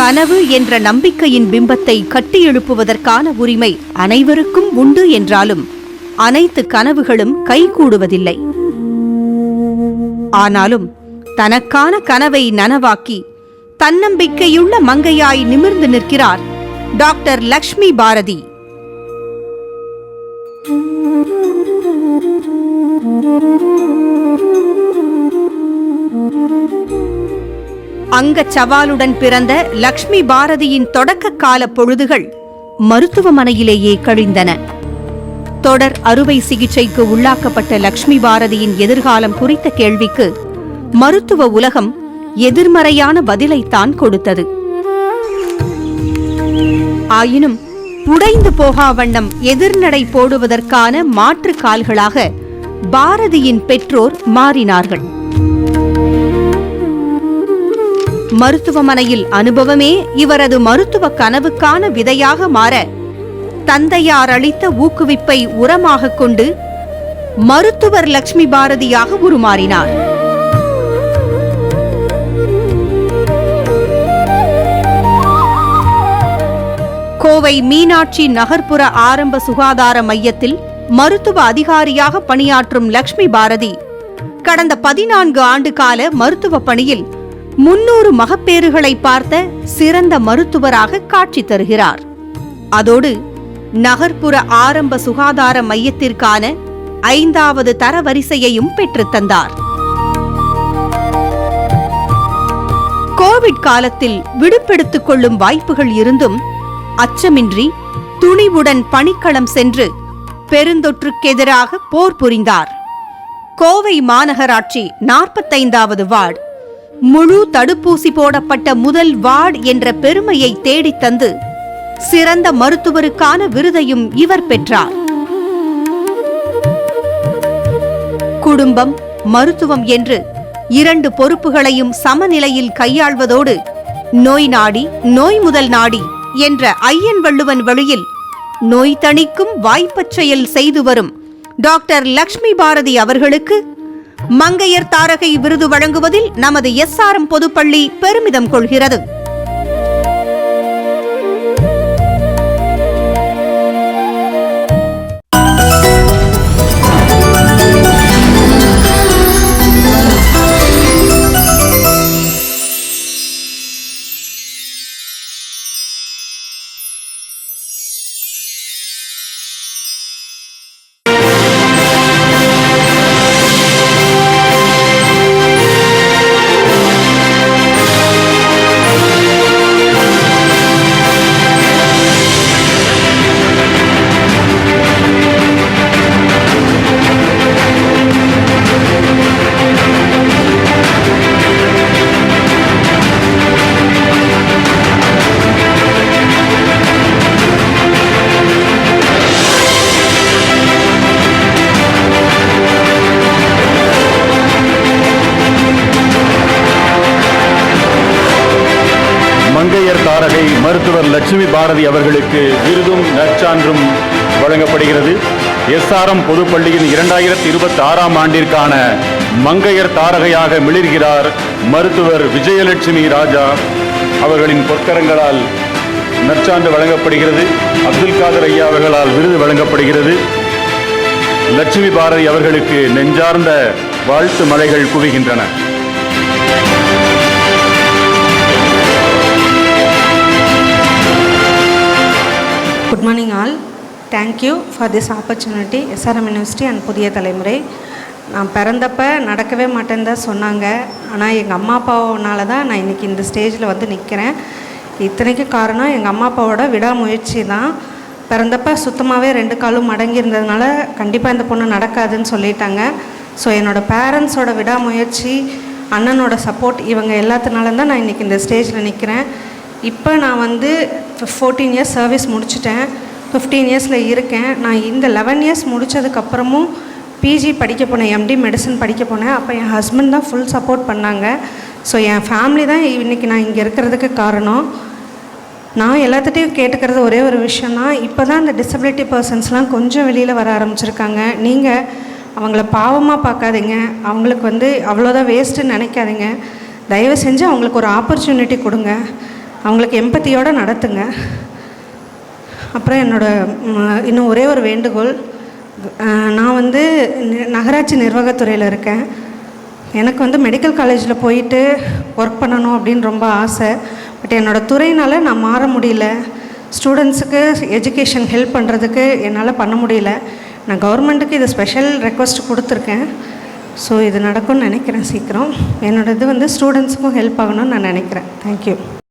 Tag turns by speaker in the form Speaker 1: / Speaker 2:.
Speaker 1: கனவு என்ற நம்பிக்கையின் பிம்பத்தை கட்டியெழுப்புவதற்கான உரிமை அனைவருக்கும் உண்டு என்றாலும் அனைத்து கனவுகளும் கைகூடுவதில்லை. ஆனாலும் தனக்கான கனவை நனவாக்கி தன்னம்பிக்கையுள்ள மங்கையாய் நிமிர்ந்து நிற்கிறார் டாக்டர் லக்ஷ்மி பாரதி. அங்கச் சவாலுடன் பிறந்த லக்ஷ்மி பாரதியின் தொடக்க கால பொழுதுகள் மருத்துவமனையிலேயே கழிந்தன. தொடர் அறுவை சிகிச்சைக்கு உள்ளாக்கப்பட்ட லக்ஷ்மி பாரதியின் எதிர்காலம் குறித்த கேள்விக்கு மருத்துவ உலகம் எதிர்மறையான பதிலைத்தான் கொடுத்தது. ஆயினும் உடைந்து போகா வண்ணம் எதிர்நடை போடுவதற்கான மாற்று கால்களாக பாரதியின் பெற்றோர் மாறினார்கள். மருத்துவமனையில் அனுபவமே இவரது மருத்துவ கனவுக்கான விதையாக மாற தந்தையார் அளித்த ஊக்குவிப்பை உரமாக கொண்டு மருத்துவர் லக்ஷ்மி பாரதியாக உருமாறினார். கோவை மீனாட்சி நகர்ப்புற ஆரம்ப சுகாதார மையத்தில் மருத்துவ அதிகாரியாக பணியாற்றும் லக்ஷ்மி பாரதி கடந்த 14 ஆண்டு கால மருத்துவ பணியில் 300 மகப்பேறுகளை பார்த்த சிறந்த மருத்துவராக காட்சி தருகிறார். அதோடு நகர்ப்புற ஆரம்ப சுகாதார மையத்திற்கான 5வது தரவரிசையையும் பெற்றுத்தந்தார். கோவிட் காலத்தில் விடுப்பெடுத்துக் கொள்ளும் வாய்ப்புகள் இருந்தும் அச்சமின்றி துணிவுடன் பணிக்களம் சென்று பெருந்தொற்றுக்கெதிராக போர் புரிந்தார். கோவை மாநகராட்சி 45வது வார்டு முழு தடுப்பூசி போடப்பட்ட முதல் வார்டு என்ற பெருமையை தேடித்தந்து சிறந்த மருத்துவருக்கான விருதையும் இவர் பெற்றார். குடும்பம், மருத்துவம் என்று 2 பொறுப்புகளையும் சமநிலையில் கையாள்வதோடு நோய் நாடி நோய் முதல் நாடி என்ற ஐயன் வள்ளுவன் வழியில் நோய் தணிக்கும் வாய்ப்பச் செயல் செய்து வரும் டாக்டர் லக்ஷ்மி பாரதி அவர்களுக்கு மங்கையர் தாரகை விருது வழங்குவதில் நமது SRM பொதுப்பள்ளி பெருமிதம் கொள்கிறது.
Speaker 2: மங்கையர் தாரகை மருத்துவர் லட்சுமி பாரதி அவர்களுக்கு விருதும் நற்சான்றும் வழங்கப்படுகிறது. SRM பொதுப்பள்ளியின் 2026ஆம் ஆண்டிற்கான மங்கையர் தாரகையாக மிளிர்கிறார் மருத்துவர் விஜயலட்சுமி ராஜா அவர்களின் பொற்கரங்களால் நற்சான்று வழங்கப்படுகிறது. அப்துல் காதர் ஐயா அவர்களால் விருது வழங்கப்படுகிறது. லட்சுமி பாரதி அவர்களுக்கு நெஞ்சார்ந்த வாழ்த்து மலைகள் குவிகின்றன.
Speaker 3: Good morning all. Thank you for this opportunity. SRM University and புதிய தலைமுறை. நான் பிறந்தப்ப நடக்கவே மாட்டேன்னு தான் சொன்னாங்க. ஆனால் எங்கள் அம்மா அப்பாவனால தான் நான் இன்றைக்கி இந்த ஸ்டேஜில் வந்து நிற்கிறேன். இத்தனைக்கு காரணம் எங்கள் அம்மா அப்பாவோட விடாமுயற்சி தான். பிறந்தப்ப சுத்தமாகவே 2 காலும் மடங்கி இருந்ததுனால கண்டிப்பாக இந்த பொண்ணு நடக்காதுன்னு சொல்லிட்டாங்க. ஸோ என்னோடய பேரண்ட்ஸோட விடாமுயற்சி, அண்ணனோட சப்போர்ட், இவங்க எல்லாத்தினால தான் நான் இன்றைக்கி இந்த ஸ்டேஜில் நிற்கிறேன். இப்போ நான் வந்து 14 இயர்ஸ் சர்வீஸ் முடிச்சுட்டேன். 15 இயர்ஸில் இருக்கேன். நான் இந்த 11 இயர்ஸ் முடித்ததுக்கப்புறமும் பிஜி படிக்க போனேன், MD மெடிசன் படிக்க போனேன். அப்போ என் ஹஸ்பண்ட் தான் ஃபுல் சப்போர்ட் பண்ணாங்க. ஸோ என் ஃபேமிலி தான் இன்றைக்கி நான் இங்கே இருக்கிறதுக்கு காரணம். நான் எல்லாத்துட்டையும் கேட்டுக்கிறது ஒரே ஒரு விஷயந்தான். இப்போ தான் இந்த டிசபிலிட்டி பர்சன்ஸ்லாம் கொஞ்சம் வெளியில் வர ஆரம்பிச்சிருக்காங்க. நீங்கள் அவங்கள பாவமாக பார்க்காதீங்க, அவங்களுக்கு வந்து அவ்வளோதான் வேஸ்ட்டுன்னு நினைக்காதீங்க. தயவு செஞ்சு அவங்களுக்கு ஒரு ஆப்பர்ச்சுனிட்டி கொடுங்க. அவங்களுக்கு எம்பத்தியோடு நடத்துங்க. அப்புறம் இன்னும் ஒரே ஒரு வேண்டுகோள், நான் வந்து நகராட்சி நிர்வாகத்துறையில் இருக்கேன். எனக்கு மெடிக்கல் காலேஜில் போயிட்டு ஒர்க் பண்ணணும் அப்படின்னு ரொம்ப ஆசை. பட் என்னோடய துறையினால் நான் மாற முடியல. ஸ்டூடெண்ட்ஸுக்கு எஜுகேஷன் ஹெல்ப் பண்ணுறதுக்கு என்னால் பண்ண முடியல. நான் கவர்மெண்ட்டுக்கு இது ஸ்பெஷல் ரெக்வஸ்ட் கொடுத்துருக்கேன். ஸோ இது நடக்கும்னு நினைக்கிறேன் சீக்கிரம். என்னோடய இது ஸ்டூடெண்ட்ஸுக்கும் ஹெல்ப் ஆகணும்னு நான் நினைக்கிறேன். தேங்க்யூ.